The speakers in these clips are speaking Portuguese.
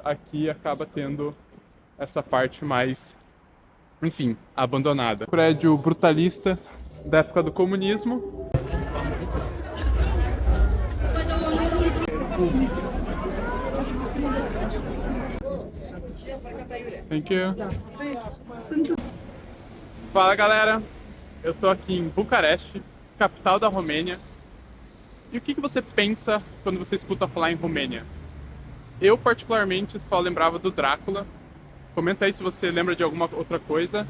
aqui acaba tendo essa parte mais, enfim, abandonada. Prédio brutalista da época do comunismo. Thank you. Fala galera, eu tô aqui em Bucareste, capital da Romênia. E o que você pensa quando você escuta falar em Romênia? Eu particularmente só lembrava do Drácula. Comenta aí se você lembra de alguma outra coisa.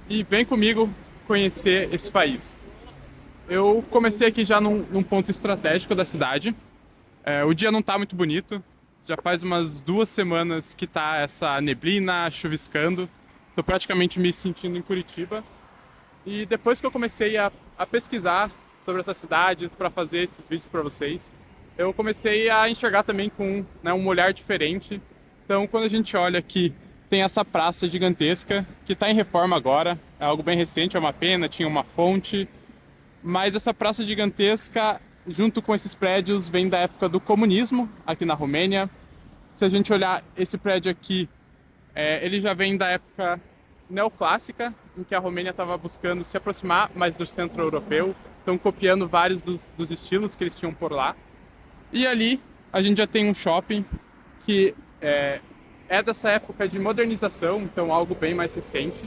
E vem comigo conhecer esse país. Eu comecei aqui já num ponto estratégico da cidade. O dia não tá muito bonito. Já faz umas 2 semanas que tá essa neblina chuviscando. Tô praticamente me sentindo em Curitiba. E depois que eu comecei a pesquisar sobre essas cidades para fazer esses vídeos para vocês, eu comecei a enxergar também com, né, um olhar diferente. Então, quando a gente olha aqui, tem essa praça gigantesca que está em reforma agora. É algo bem recente, é uma pena, tinha uma fonte. Mas essa praça gigantesca, junto com esses prédios, vem da época do comunismo aqui na Romênia. Se a gente olhar esse prédio aqui, ele já vem da época neoclássica, em que a Romênia estava buscando se aproximar mais do centro europeu, estão copiando vários dos estilos que eles tinham por lá. E ali a gente já tem um shopping que é dessa época de modernização, então algo bem mais recente.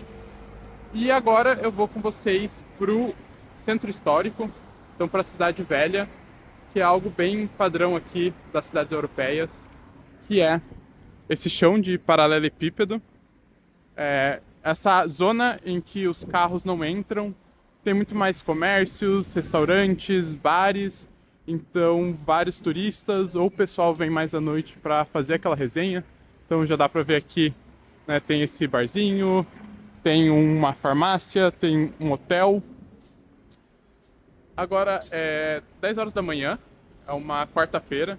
E agora eu vou com vocês pro centro histórico, então para a Cidade Velha, que é algo bem padrão aqui das cidades europeias, que é esse chão de paralelepípedo. Essa zona em que os carros não entram, tem muito mais comércios, restaurantes, bares, então vários turistas ou o pessoal vem mais à noite para fazer aquela resenha. Então já dá para ver aqui, né, tem esse barzinho, tem uma farmácia, tem um hotel. Agora é 10 horas da manhã, é uma quarta-feira,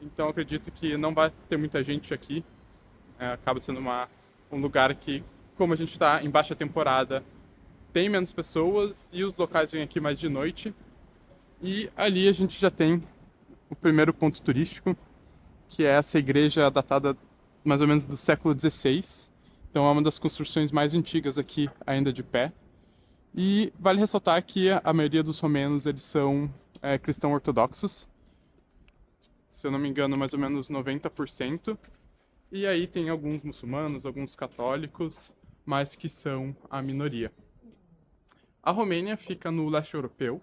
então acredito que não vai ter muita gente aqui. Acaba sendo um lugar que, como a gente está em baixa temporada, tem menos pessoas e os locais vêm aqui mais de noite. E ali a gente já tem o primeiro ponto turístico, que é essa igreja datada mais ou menos do século XVI. Então é uma das construções mais antigas aqui ainda de pé. E vale ressaltar que a maioria dos romenos eles são cristãos ortodoxos. Se eu não me engano, mais ou menos 90%. E aí tem alguns muçulmanos, alguns católicos, mas que são a minoria. A Romênia fica no leste europeu,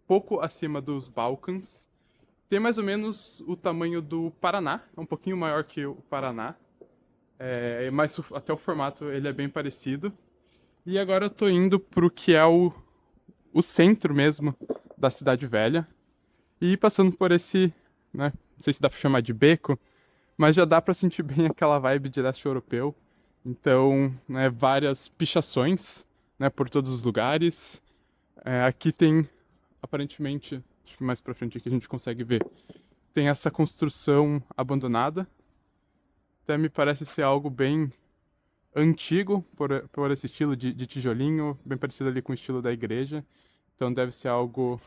pouco acima dos Balcãs. Tem mais ou menos o tamanho do Paraná, é um pouquinho maior que o Paraná. Mas até o formato ele é bem parecido. E agora eu tô indo pro que é o centro mesmo da Cidade Velha. E passando por esse, né, não sei se dá pra chamar de beco, mas já dá pra sentir bem aquela vibe de leste europeu. Então, né, várias pichações, né, por todos os lugares. Aqui tem, aparentemente, acho que mais pra frente aqui a gente consegue ver, tem essa construção abandonada. Até me parece ser algo bem antigo, por esse estilo de tijolinho, bem parecido ali com o estilo da igreja. Então deve ser algo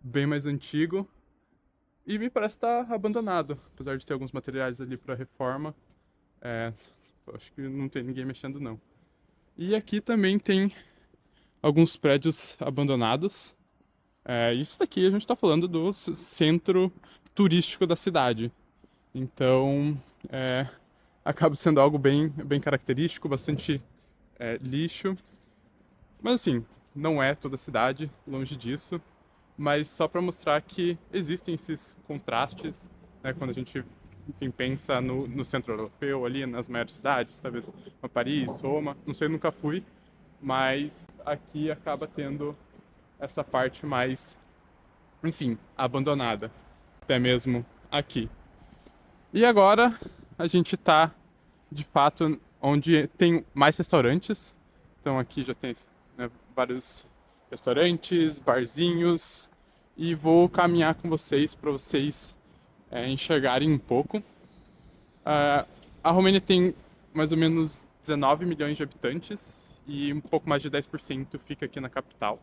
bem mais antigo. E me parece estar abandonado, apesar de ter alguns materiais ali para reforma. Acho que não tem ninguém mexendo não. E aqui também tem alguns prédios abandonados. Isso daqui a gente está falando do centro turístico da cidade. Então, acaba sendo algo bem característico, bastante lixo. Mas assim, não é toda a cidade, longe disso. Mas só para mostrar que existem esses contrastes, né, quando a gente, enfim, pensa no centro europeu, ali nas maiores cidades, talvez Paris, Roma, não sei, nunca fui, mas aqui acaba tendo essa parte mais, enfim, abandonada, até mesmo aqui. E agora a gente tá, de fato, onde tem mais restaurantes. Então aqui já tem, né, vários restaurantes, barzinhos. E vou caminhar com vocês para vocês enxergarem um pouco. A Romênia tem mais ou menos 19 milhões de habitantes e um pouco mais de 10% fica aqui na capital.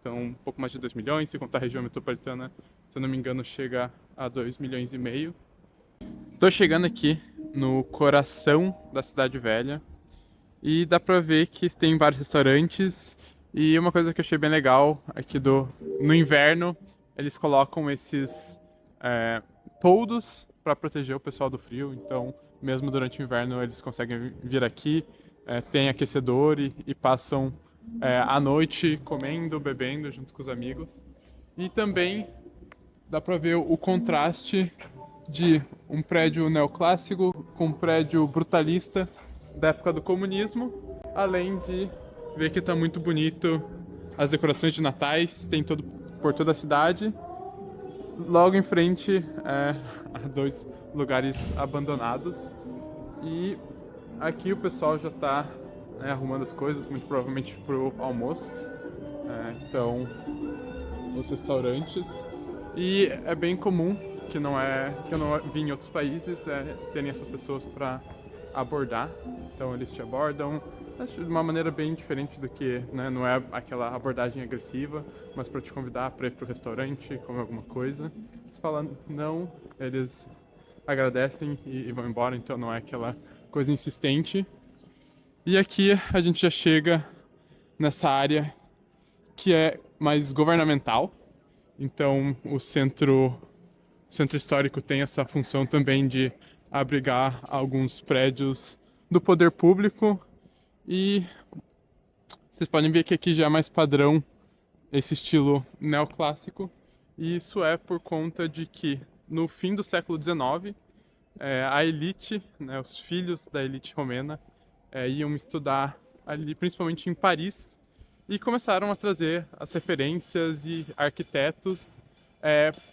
Então, um pouco mais de 2 milhões, se contar a região metropolitana, se eu não me engano, chega a 2,5 milhões. Tô chegando aqui no coração da cidade velha e dá pra ver que tem vários restaurantes e uma coisa que eu achei bem legal aqui no inverno eles colocam esses é, toldos pra proteger o pessoal do frio, então mesmo durante o inverno eles conseguem vir aqui, tem aquecedor e passam a noite comendo, bebendo junto com os amigos. E também dá pra ver o contraste de um prédio neoclássico com um prédio brutalista da época do comunismo, além de ver que tá muito bonito as decorações de natais, tem por toda a cidade. Logo em frente há dois lugares abandonados e aqui o pessoal já tá arrumando as coisas, muito provavelmente pro almoço. Então, os restaurantes. E é bem comum que eu não vi em outros países terem essas pessoas para abordar. Então eles te abordam acho, de uma maneira bem diferente do que, né, não é aquela abordagem agressiva, mas para te convidar para ir pro restaurante, comer alguma coisa. Você fala não, eles agradecem e vão embora, então não é aquela coisa insistente. E aqui a gente já chega nessa área que é mais governamental. Então, o centro histórico tem essa função também de abrigar alguns prédios do poder público e vocês podem ver que aqui já é mais padrão esse estilo neoclássico e isso é por conta de que no fim do século XIX a elite, né, os filhos da elite romena iam estudar ali, principalmente em Paris, e começaram a trazer as referências e arquitetos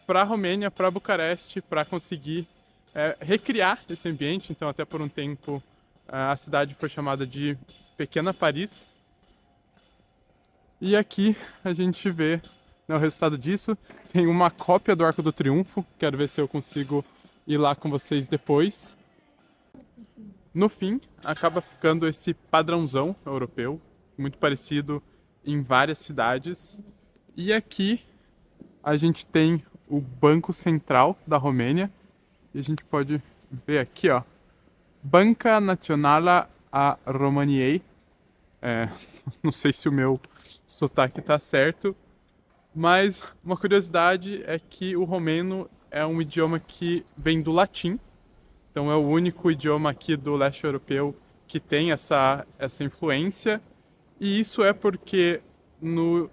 para a Romênia, para Bucareste, para conseguir recriar esse ambiente. Então, até por um tempo, a cidade foi chamada de Pequena Paris. E aqui a gente vê, né, o resultado disso. Tem uma cópia do Arco do Triunfo, quero ver se eu consigo ir lá com vocês depois. No fim, acaba ficando esse padrãozão europeu, muito parecido em várias cidades. E aqui a gente tem o Banco Central da Romênia. E a gente pode ver aqui, ó. Banca Națională a României. Não sei se o meu sotaque tá certo, mas uma curiosidade é que o romeno é um idioma que vem do latim. Então é o único idioma aqui do leste europeu que tem essa influência. E isso é porque nos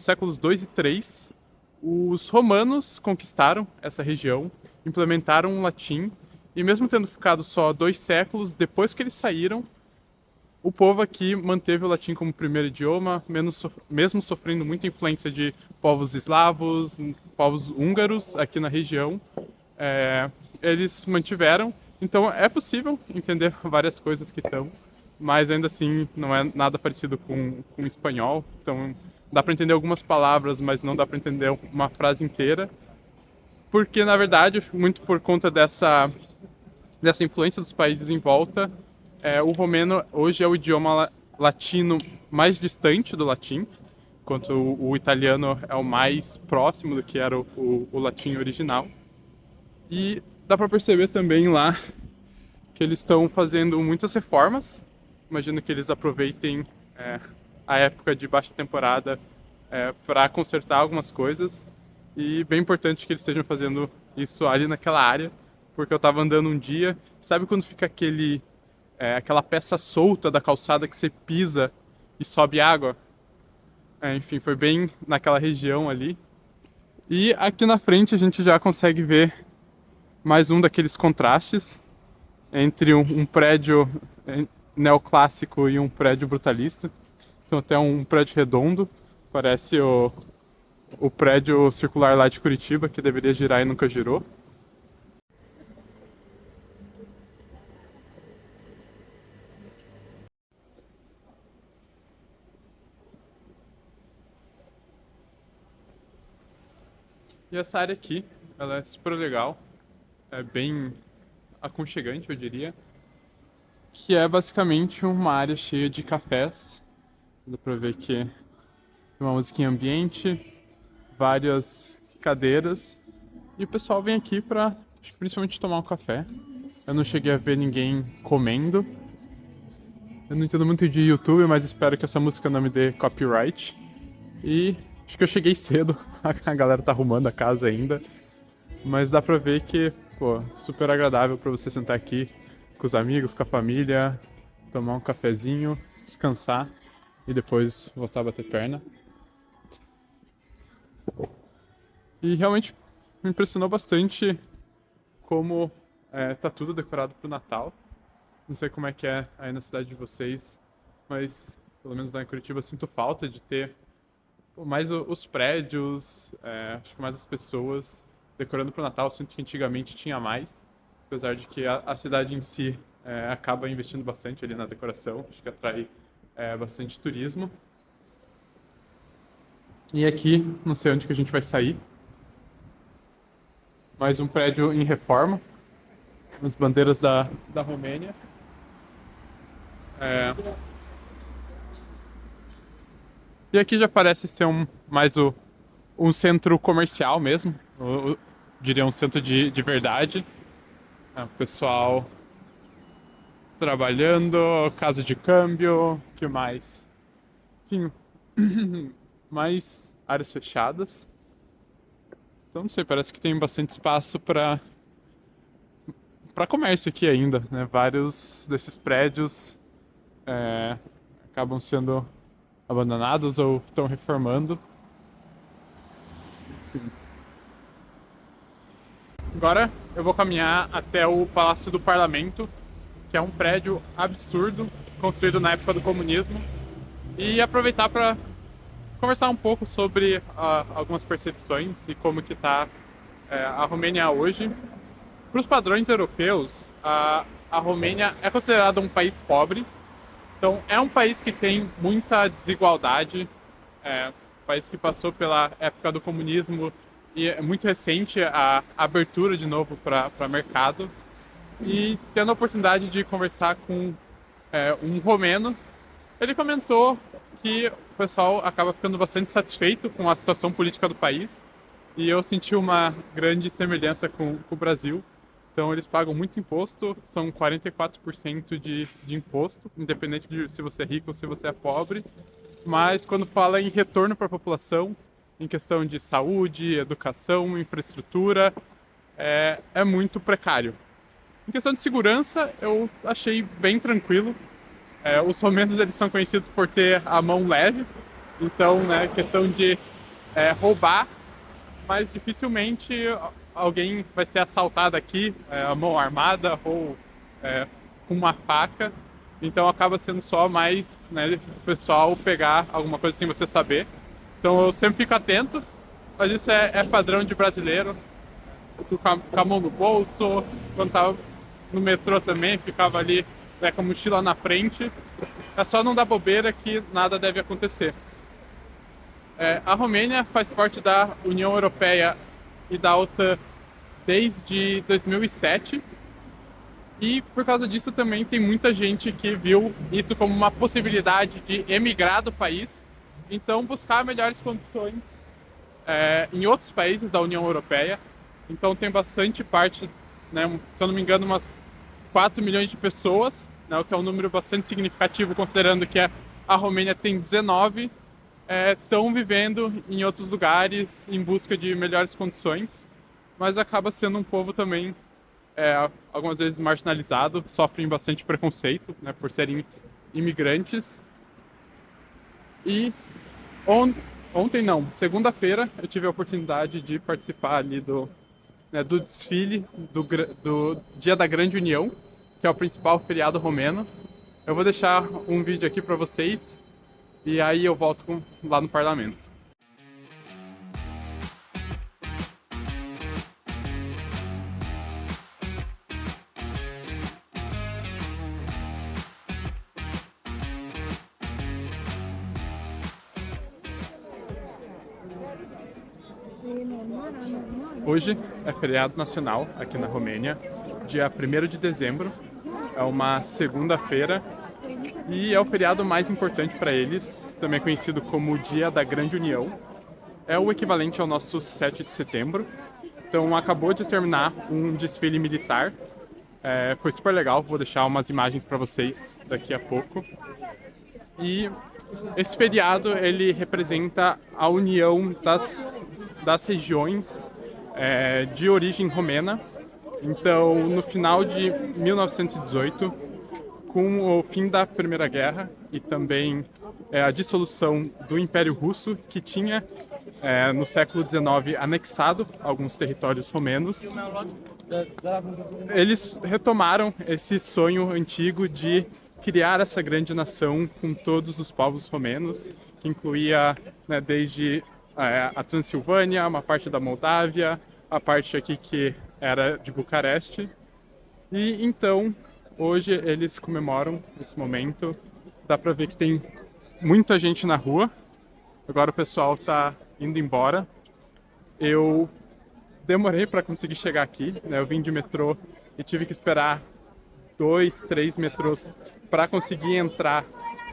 séculos 2 e 3, os romanos conquistaram essa região, implementaram o latim, e mesmo tendo ficado só 2 séculos, depois que eles saíram, o povo aqui manteve o latim como primeiro idioma, mesmo sofrendo muita influência de povos eslavos, povos húngaros aqui na região. Eles mantiveram, então é possível entender várias coisas que estão, mas ainda assim não é nada parecido com o espanhol, então dá para entender algumas palavras, mas não dá para entender uma frase inteira, porque na verdade, muito por conta dessa influência dos países em volta, o romeno hoje é o idioma latino mais distante do latim, enquanto o italiano é o mais próximo do que era o latim original. E dá para perceber também lá que eles estão fazendo muitas reformas. Imagino que eles aproveitem a época de baixa temporada para consertar algumas coisas. E bem importante que eles estejam fazendo isso ali naquela área, porque eu estava andando um dia, sabe quando fica aquela peça solta da calçada que você pisa e sobe água? Enfim, foi bem naquela região ali. E aqui na frente a gente já consegue ver mais um daqueles contrastes entre um prédio neoclássico e um prédio brutalista. Então até um prédio redondo, parece o prédio circular lá de Curitiba, que deveria girar e nunca girou. E essa área aqui, ela é super legal, é bem aconchegante, eu diria, que é basicamente uma área cheia de cafés. Dá pra ver que tem uma musiquinha ambiente, várias cadeiras, e o pessoal vem aqui pra principalmente tomar um café. Eu não cheguei a ver ninguém comendo. Eu não entendo muito de YouTube, mas espero que essa música não me dê copyright. E acho que eu cheguei cedo, a galera tá arrumando a casa ainda. Mas dá pra ver que, pô, super agradável pra você sentar aqui com os amigos, com a família, tomar um cafezinho, descansar e depois voltar a bater perna. E realmente me impressionou bastante como tá tudo decorado pro Natal. Não sei como é que é aí na cidade de vocês, mas pelo menos lá em Curitiba eu sinto falta de ter mais os prédios, acho que mais as pessoas decorando pro Natal. Eu sinto que antigamente tinha mais, apesar de que a cidade em si acaba investindo bastante ali na decoração, acho que atrai bastante turismo. E aqui, não sei onde que a gente vai sair, mais um prédio em reforma, as bandeiras da Romênia. E aqui já parece ser mais um centro comercial mesmo, diria um centro de verdade. O pessoal trabalhando, casa de câmbio, o que mais? Enfim, mais áreas fechadas. Então não sei, parece que tem bastante espaço para comércio aqui ainda, né? Vários desses prédios acabam sendo abandonados ou estão reformando. Enfim. Agora eu vou caminhar até o Palácio do Parlamento, que é um prédio absurdo, construído na época do comunismo, e aproveitar para conversar um pouco sobre algumas percepções e como que está a Romênia hoje. Para os padrões europeus, a Romênia é considerada um país pobre, então é um país que tem muita desigualdade, um país que passou pela época do comunismo e é muito recente a abertura de novo para mercado. E tendo a oportunidade de conversar com um romeno, ele comentou que o pessoal acaba ficando bastante satisfeito com a situação política do país, e eu senti uma grande semelhança com o Brasil. Então eles pagam muito imposto, são 44% de imposto, independente de se você é rico ou se você é pobre. Mas quando fala em retorno para a população, em questão de saúde, educação, infraestrutura, é muito precário. Em questão de segurança, eu achei bem tranquilo. Os romenos eles são conhecidos por ter a mão leve, então, né, questão de roubar, mas dificilmente alguém vai ser assaltado aqui, a mão armada ou com uma faca. Então acaba sendo só mais, né, o pessoal pegar alguma coisa sem você saber. Então eu sempre fico atento, mas isso é padrão de brasileiro. Eu fico com a mão no bolso, quando tava no metrô também, ficava ali com a mochila na frente. É só não dar bobeira que nada deve acontecer. A Romênia faz parte da União Europeia e da OTAN desde 2007. E por causa disso também tem muita gente que viu isso como uma possibilidade de emigrar do país. Então buscar melhores condições em outros países da União Europeia. Então tem bastante parte, né, se eu não me engano, umas 4 milhões de pessoas, né, o que é um número bastante significativo considerando que a Romênia tem 19, estão vivendo em outros lugares em busca de melhores condições, mas acaba sendo um povo também algumas vezes marginalizado, sofrem bastante preconceito, né, por serem imigrantes. E ontem não, segunda-feira eu tive a oportunidade de participar ali do desfile do Dia da Grande União, que é o principal feriado romeno. Eu vou deixar um vídeo aqui para vocês e aí eu volto lá no parlamento. Hoje é feriado nacional aqui na Romênia, dia 1º de dezembro, é uma segunda-feira e é o feriado mais importante para eles, também conhecido como o Dia da Grande União. É o equivalente ao nosso 7 de setembro Então acabou de terminar um desfile militar. Foi super legal, vou deixar umas imagens para vocês daqui a pouco. E esse feriado ele representa a união das regiões de origem romena. Então, no final de 1918, com o fim da Primeira Guerra e também a dissolução do Império Russo, que tinha no século XIX anexado alguns territórios romenos, eles retomaram esse sonho antigo de criar essa grande nação com todos os povos romenos, que incluía, né, desde a Transilvânia, uma parte da Moldávia, a parte aqui que era de Bucareste. E então, hoje eles comemoram esse momento. Dá pra ver que tem muita gente na rua. Agora o pessoal tá indo embora. Eu demorei para conseguir chegar aqui, né? Eu vim de metrô e tive que esperar 2, 3 metrôs para conseguir entrar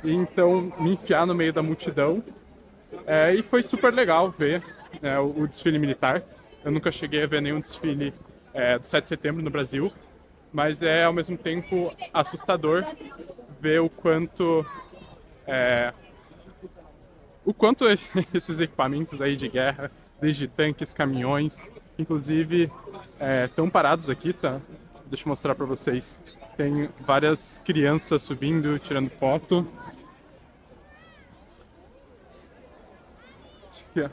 e então me enfiar no meio da multidão. E foi super legal ver o desfile militar. Eu nunca cheguei a ver nenhum desfile do 7 de setembro no Brasil, mas é ao mesmo tempo assustador ver o quanto esses equipamentos aí de guerra, desde tanques, caminhões, inclusive estão parados aqui, tá? Deixa eu mostrar para vocês. Tem várias crianças subindo, tirando foto. Aqui, ó.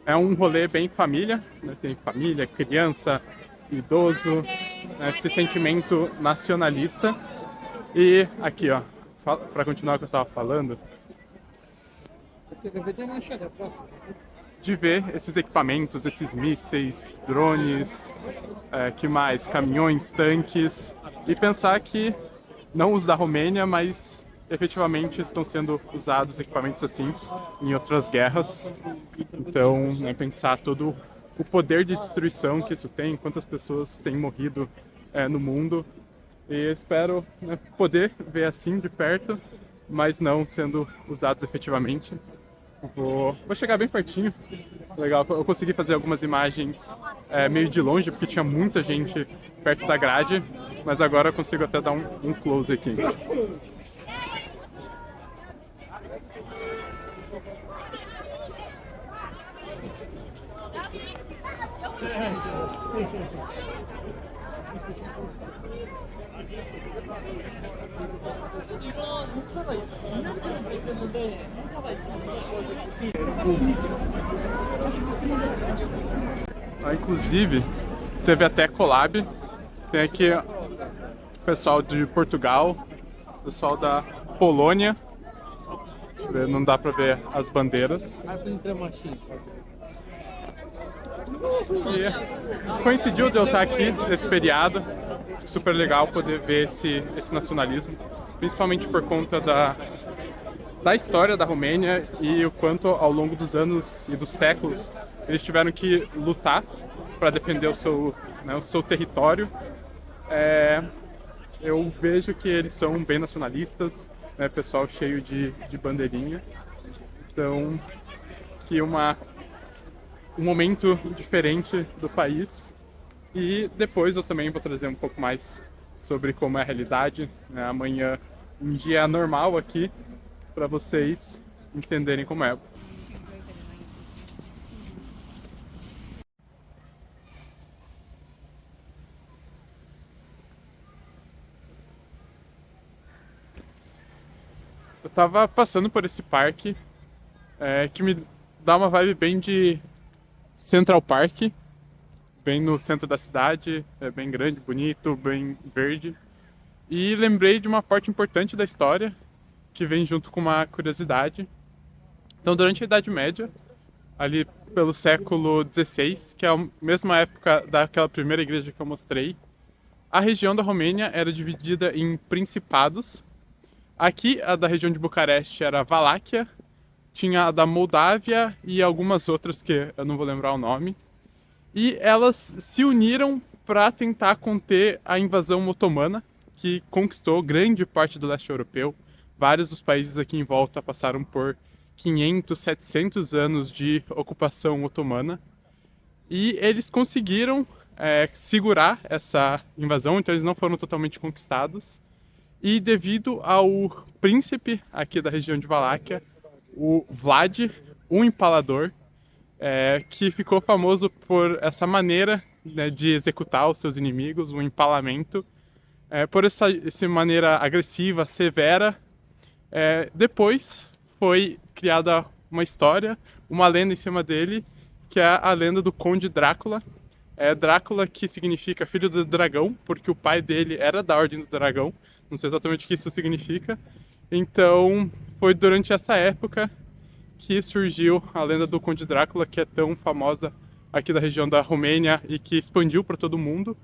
É um rolê bem família, né? Tem família, criança, idoso, né? Esse sentimento nacionalista. E aqui, ó, para continuar o que eu estava falando, de ver esses equipamentos, esses mísseis, drones, que mais? Caminhões, tanques, e pensar que não os da Romênia, mas efetivamente estão sendo usados equipamentos assim em outras guerras. Então, né, pensar todo o poder de destruição que isso tem, quantas pessoas têm morrido no mundo. E espero, né, poder ver assim de perto, mas não sendo usados efetivamente. Vou chegar bem pertinho. Legal, eu consegui fazer algumas imagens meio de longe, porque tinha muita gente perto da grade, mas agora eu consigo até dar um close aqui. Inclusive, teve até collab. Tem aqui o pessoal de Portugal, o pessoal da Polônia. Deixa eu ver, não dá pra ver as bandeiras. E coincidiu de eu estar aqui nesse feriado. Super legal poder ver esse nacionalismo, principalmente por conta da história da Romênia e o quanto ao longo dos anos e dos séculos eles tiveram que lutar para defender o seu território. Eu vejo que eles são bem nacionalistas, né, pessoal cheio de bandeirinha. Então, que um momento diferente do país. E depois eu também vou trazer um pouco mais sobre como é a realidade, né? Amanhã, um dia normal aqui, para vocês entenderem como é. Eu tava passando por esse parque, que me dá uma vibe bem de Central Park, bem no centro da cidade, é bem grande, bonito, bem verde. E lembrei de uma parte importante da história, que vem junto com uma curiosidade. Então, durante a Idade Média, ali pelo século XVI, que é a mesma época daquela primeira igreja que eu mostrei, a região da Romênia era dividida em principados. Aqui, a da região de Bucareste era a Valáquia, tinha a da Moldávia e algumas outras que eu não vou lembrar o nome. E elas se uniram para tentar conter a invasão otomana, que conquistou grande parte do leste europeu, vários dos países aqui em volta passaram por 500, 700 anos de ocupação otomana. E eles conseguiram segurar essa invasão, então eles não foram totalmente conquistados. E devido ao príncipe aqui da região de Valáquia, o Vlad, o Empalador, que ficou famoso por essa maneira, né, de executar os seus inimigos, o empalamento, por essa maneira agressiva, severa. Depois foi criada uma história, uma lenda em cima dele, que é a lenda do Conde Drácula. Drácula, que significa filho do dragão, porque o pai dele era da Ordem do Dragão. Não sei exatamente o que isso significa. Então, foi durante essa época que surgiu a lenda do Conde Drácula, que é tão famosa aqui da região da Romênia e que expandiu para todo mundo.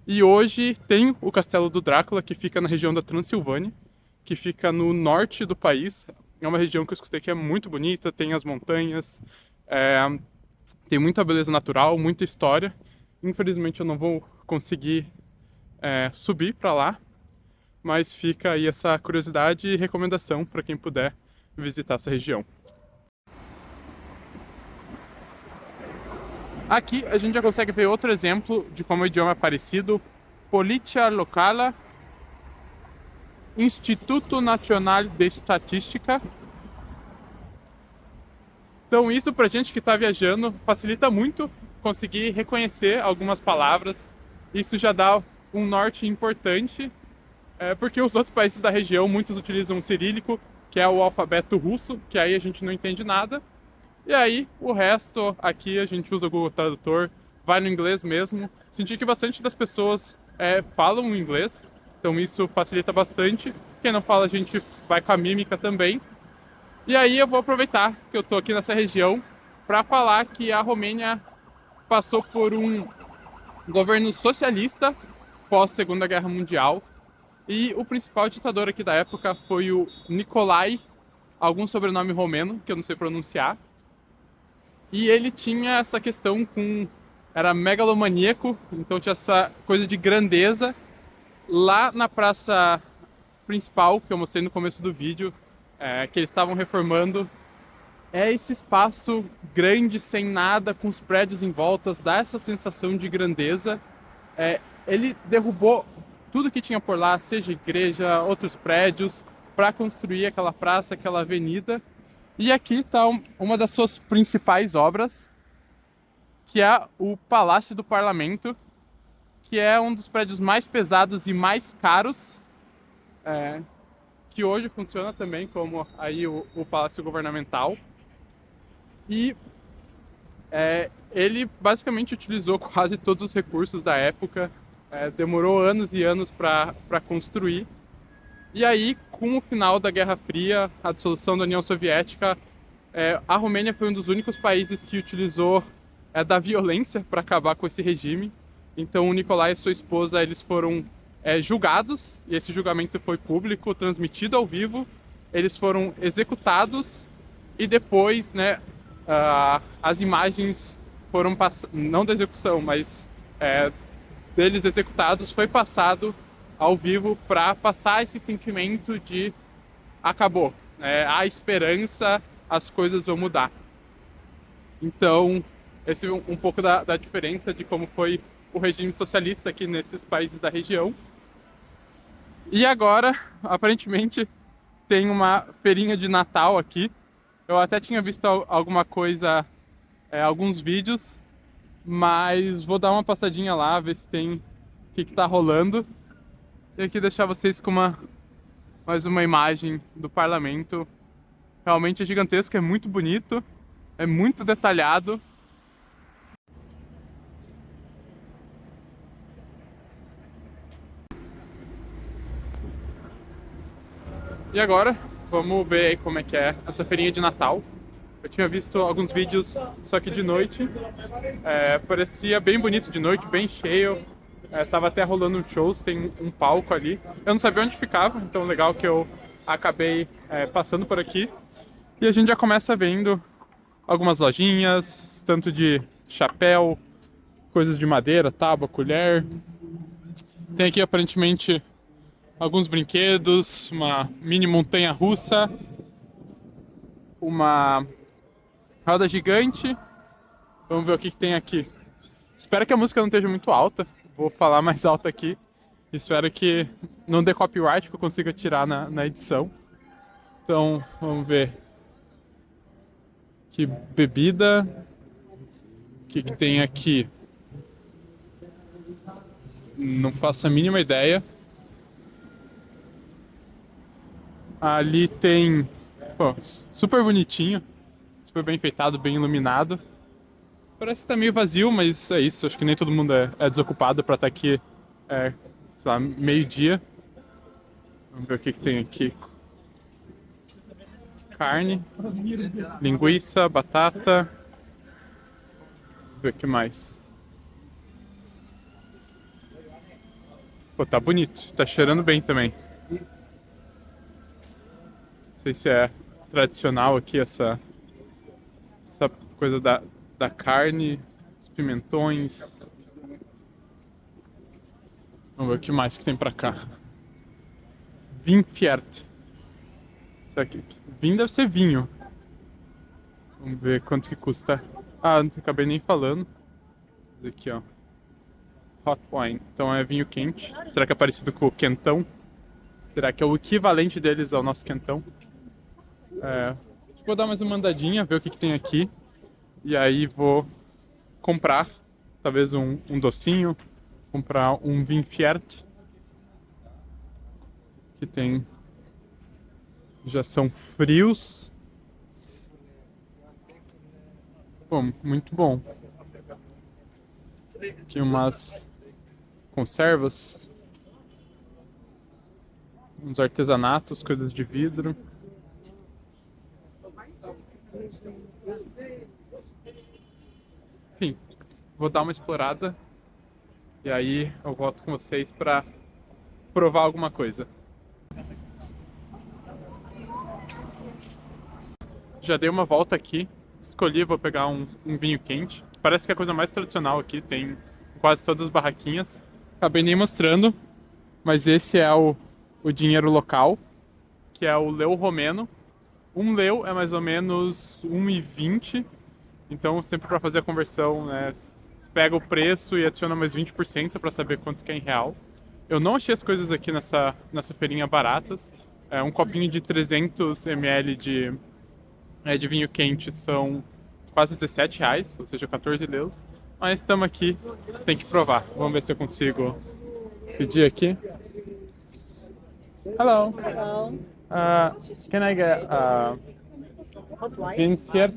E hoje tem o Castelo do Drácula, que fica na região da Transilvânia, que fica no norte do país. É uma região que eu escutei que é muito bonita, tem as montanhas, tem muita beleza natural, muita história. Infelizmente eu não vou conseguir subir para lá, mas fica aí essa curiosidade e recomendação para quem puder visitar essa região. Aqui a gente já consegue ver outro exemplo de como o idioma é parecido. Poliția Locală, Instituto Nacional de Estatística. Então isso pra gente que está viajando facilita muito conseguir reconhecer algumas palavras. Isso já dá um norte importante, porque os outros países da região, muitos utilizam o cirílico, que é o alfabeto russo, que aí a gente não entende nada. E aí, o resto, aqui a gente usa o Google Tradutor, vai no inglês mesmo. Senti que bastante das pessoas falam inglês, então isso facilita bastante. Quem não fala, a gente vai com a mímica também. E aí eu vou aproveitar que eu tô aqui nessa região para falar que a Romênia passou por um governo socialista pós-Segunda Guerra Mundial. E o principal ditador aqui da época foi o Nicolae, algum sobrenome romeno, que eu não sei pronunciar. E ele tinha essa questão era megalomaníaco, então tinha essa coisa de grandeza. Lá na praça principal, que eu mostrei no começo do vídeo, que eles estavam reformando, esse espaço grande, sem nada, com os prédios em volta, dá essa sensação de grandeza. Ele derrubou tudo que tinha por lá, seja igreja, outros prédios, para construir aquela praça, aquela avenida. E aqui está uma das suas principais obras, que é o Palácio do Parlamento, que é um dos prédios mais pesados e mais caros, que hoje funciona também como aí o Palácio Governamental. E ele basicamente utilizou quase todos os recursos da época, demorou anos e anos para construir. E aí, com o final da Guerra Fria, a dissolução da União Soviética, a Romênia foi um dos únicos países que utilizou da violência para acabar com esse regime. Então, o Nicolae e sua esposa, eles foram julgados, e esse julgamento foi público, transmitido ao vivo. Eles foram executados e depois, as imagens foram não da execução, mas deles executados, foi passado ao vivo para passar esse sentimento de acabou, há esperança, as coisas vão mudar. Então, esse é um pouco da diferença de como foi o regime socialista aqui nesses países da região. E agora, aparentemente, tem uma feirinha de Natal aqui. Eu até tinha visto alguma coisa, alguns vídeos, mas vou dar uma passadinha lá, ver se tem o que tá rolando. E aqui deixar vocês com mais uma imagem do parlamento. Realmente é gigantesco, é muito bonito, é muito detalhado. E agora, vamos ver aí como é que é essa feirinha de Natal. Eu tinha visto alguns vídeos, só que de noite. Parecia bem bonito de noite, bem cheio. Tava até rolando uns shows, tem um palco ali. Eu não sabia onde ficava, então legal que eu acabei passando por aqui. E a gente já começa vendo algumas lojinhas, tanto de chapéu, coisas de madeira, tábua, colher. Tem aqui aparentemente alguns brinquedos, uma mini montanha-russa, uma roda gigante. Vamos ver o que tem aqui. Espero que a música não esteja muito alta. Vou falar mais alto aqui. Espero que não dê copyright, que eu consiga tirar na edição. Então, vamos ver. Que bebida. O que tem aqui? Não faço a mínima ideia. Ali tem... Pô, super bonitinho. Super bem enfeitado, bem iluminado. Parece que tá meio vazio, mas é isso. Acho que nem todo mundo é desocupado pra estar aqui, sei lá, meio-dia. Vamos ver o que tem aqui. Carne, linguiça, batata. Vamos ver o que mais. Pô, tá bonito. Tá cheirando bem também. Não sei se é tradicional aqui essa coisa da carne, os pimentões. Vamos ver o que mais que tem pra cá. Vinfiert. Isso aqui. Vinho deve ser vinho. Vamos ver quanto que custa. Ah, não acabei nem falando. Aqui, ó. Hot wine. Então é vinho quente. Será que é parecido com o quentão? Será que é o equivalente deles ao nosso quentão? Vou dar mais uma andadinha, ver o que tem aqui. E aí vou comprar, talvez um docinho, comprar um Vinfiert, que tem, já são frios. Bom, muito bom. Aqui umas conservas, uns artesanatos, coisas de vidro. Enfim, vou dar uma explorada e aí eu volto com vocês para provar alguma coisa. Já dei uma volta aqui, escolhi, vou pegar um vinho quente. Parece que é a coisa mais tradicional aqui, tem quase todas as barraquinhas. Acabei nem mostrando, mas esse é o dinheiro local, que é o leu romeno. Um leu é mais ou menos 1,20. Então, sempre para fazer a conversão, né, você pega o preço e adiciona mais 20% para saber quanto que é em real. Eu não achei as coisas aqui nessa feirinha baratas. Um copinho de 300 ml de vinho quente são quase R$17, ou seja, 14 leus. Mas estamos aqui, tem que provar. Vamos ver se eu consigo pedir aqui. Hello. Hello. Can I get Hot wine? Vinfiert?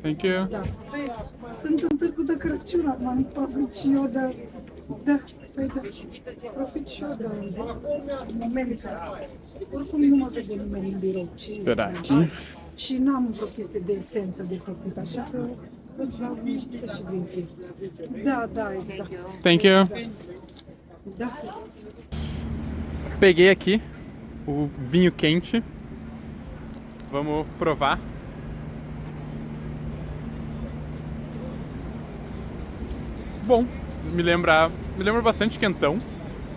Thank you. Sunt în târgul de Crăciun, acum profit și eu profit și eu de moment. Oricum nu mă vede nimeni în birou. Espera aqui. Și n-am vreo chestie de esență de făcut, așa că o să las niște și vin fi. Da, exact. Thank you. Da. Peguei aqui o vinho quente. Vamos provar. Bom, me lembra bastante quentão,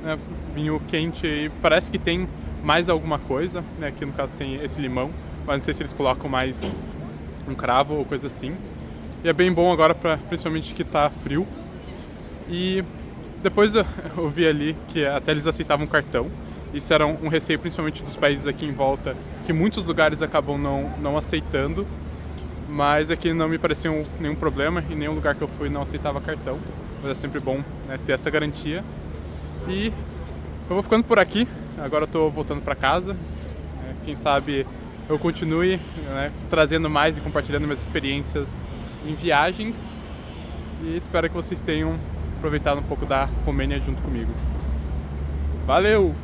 né? Vinho quente e parece que tem mais alguma coisa, né? Aqui no caso tem esse limão, mas não sei se eles colocam mais um cravo ou coisa assim. E é bem bom agora, principalmente que tá frio. E depois eu vi ali que até eles aceitavam cartão. Isso era um receio principalmente dos países aqui em volta, que muitos lugares acabam não aceitando. Mas aqui não me pareceu nenhum problema, e nenhum lugar que eu fui não aceitava cartão. Mas é sempre bom, né, ter essa garantia. E eu vou ficando por aqui, agora eu tô voltando para casa. Quem sabe eu continue, né, trazendo mais e compartilhando minhas experiências em viagens. E espero que vocês tenham aproveitado um pouco da Romênia junto comigo. Valeu!